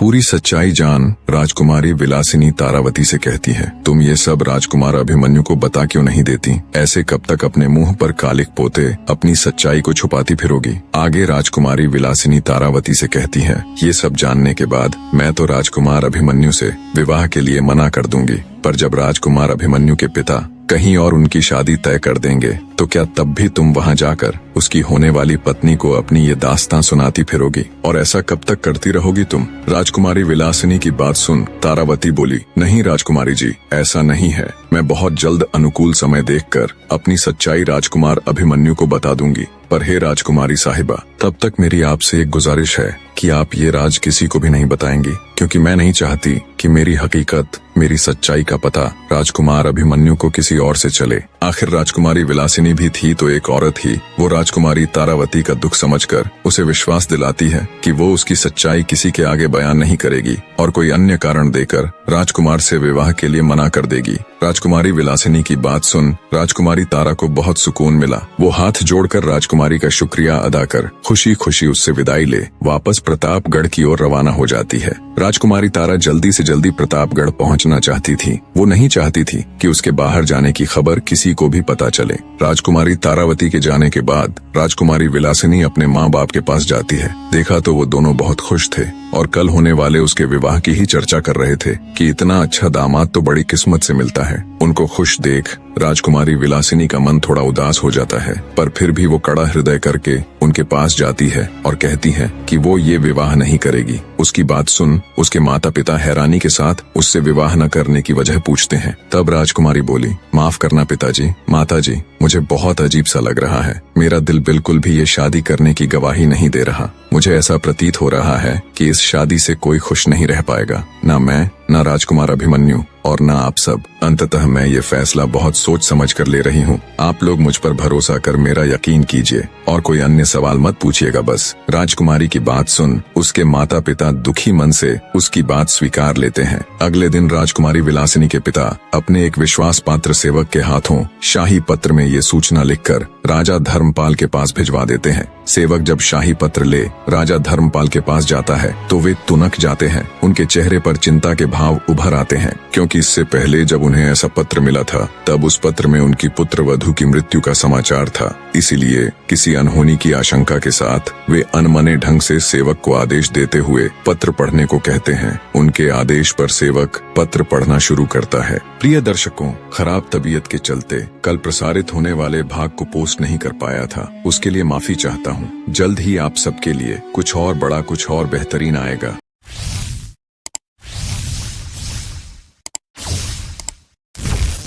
पूरी सच्चाई जान राजकुमारी विलासिनी तारावती से कहती है, तुम ये सब राजकुमार अभिमन्यु को बता क्यों नहीं देती? ऐसे कब तक अपने मुंह पर कालिक पोते अपनी सच्चाई को छुपाती फिरोगी? आगे राजकुमारी विलासिनी तारावती से कहती है, ये सब जानने के बाद मैं तो राजकुमार अभिमन्यु से विवाह के लिए मना कर दूंगी, पर जब राजकुमार अभिमन्यु के पिता कहीं और उनकी शादी तय कर देंगे तो क्या तब भी तुम वहां जाकर उसकी होने वाली पत्नी को अपनी ये दास्तां सुनाती फिरोगी? और ऐसा कब तक करती रहोगी तुम? राजकुमारी विलासिनी की बात सुन तारावती बोली, नहीं राजकुमारी जी, ऐसा नहीं है। मैं बहुत जल्द अनुकूल समय देखकर अपनी सच्चाई राजकुमार अभिमन्यु को बता दूंगी। पर हे राजकुमारी साहिबा, तब तक मेरी आपसे एक गुजारिश है कि आप ये राज किसी को भी नहीं बताएंगी, क्योंकि मैं नहीं चाहती कि मेरी हकीकत, मेरी सच्चाई का पता राजकुमार अभिमन्यु को किसी और से चले। आखिर राजकुमारी विलासिनी भी थी तो एक औरत ही। वो राजकुमारी तारावती का दुख समझकर उसे विश्वास दिलाती है कि वो उसकी सच्चाई किसी के आगे बयान नहीं करेगी और कोई अन्य कारण देकर राजकुमार से विवाह के लिए मना कर देगी। राजकुमारी विलासिनी की बात सुन राजकुमारी तारा को बहुत सुकून मिला। वो हाथ जोड़कर राजकुमारी का शुक्रिया अदा कर खुशी खुशी उससे विदाई ले वापस प्रतापगढ़ की ओर रवाना हो जाती है। राजकुमारी तारा जल्दी से जल्दी प्रतापगढ़ पहुंचना चाहती थी। वो नहीं चाहती थी कि उसके बाहर जाने की खबर किसी को भी पता चले। राजकुमारी तारावती के जाने के बाद राजकुमारी विलासिनी अपने माँ बाप के पास जाती है। देखा तो वो दोनों बहुत खुश थे और कल होने वाले उसके विवाह की ही चर्चा कर रहे थे कि इतना अच्छा दामाद तो बड़ी किस्मत से मिलता है। उनको खुश देख राजकुमारी विलासिनी का मन थोड़ा उदास हो जाता है, पर फिर भी वो कड़ा हृदय करके उनके पास जाती है और कहती है कि वो ये विवाह नहीं करेगी। उसकी बात सुन उसके माता पिता हैरानी के साथ उससे विवाह न करने की वजह पूछते हैं। तब राजकुमारी बोली, माफ करना पिताजी, माताजी, मुझे बहुत अजीब सा लग रहा है। मेरा दिल बिल्कुल भी ये शादी करने की गवाही नहीं दे रहा। मुझे ऐसा प्रतीत हो रहा है कि इस शादी से कोई खुश नहीं रह पाएगा, ना मैं, ना राजकुमार अभिमन्यु और ना आप सब। अंततः मैं ये फैसला बहुत सोच समझ कर ले रही हूँ। आप लोग मुझ पर भरोसा कर मेरा यकीन कीजिए और कोई अन्य सवाल मत पूछिएगा बस। राजकुमारी की बात सुन उसके माता पिता दुखी मन से उसकी बात स्वीकार लेते हैं। अगले दिन राजकुमारी विलासिनी के पिता अपने एक विश्वास पात्र सेवक के हाथों शाही पत्र में ये सूचना लिखकर राजा धर्मपाल के पास भिजवा देते हैं। सेवक जब शाही पत्र ले राजा धर्मपाल के पास जाता है तो वे तुनक जाते हैं। उनके चेहरे पर चिंता के भाव उभर आते हैं, क्योंकि इससे पहले जब उन्हें ऐसा पत्र मिला था तब उस पत्र में उनकी पुत्र वधू की मृत्यु का समाचार था। इसीलिए किसी अनहोनी की आशंका के साथ वे अनमने ढंग से सेवक को आदेश देते हुए पत्र पढ़ने को कहते हैं। उनके आदेश पर सेवक पत्र पढ़ना शुरू करता है। प्रिय दर्शकों, खराब तबीयत के चलते कल प्रसारित होने वाले भाग को पोस्ट नहीं कर पाया था, उसके लिए माफी चाहता हूँ। जल्द ही आप सबके लिए कुछ और बड़ा, कुछ और बेहतरीन आएगा।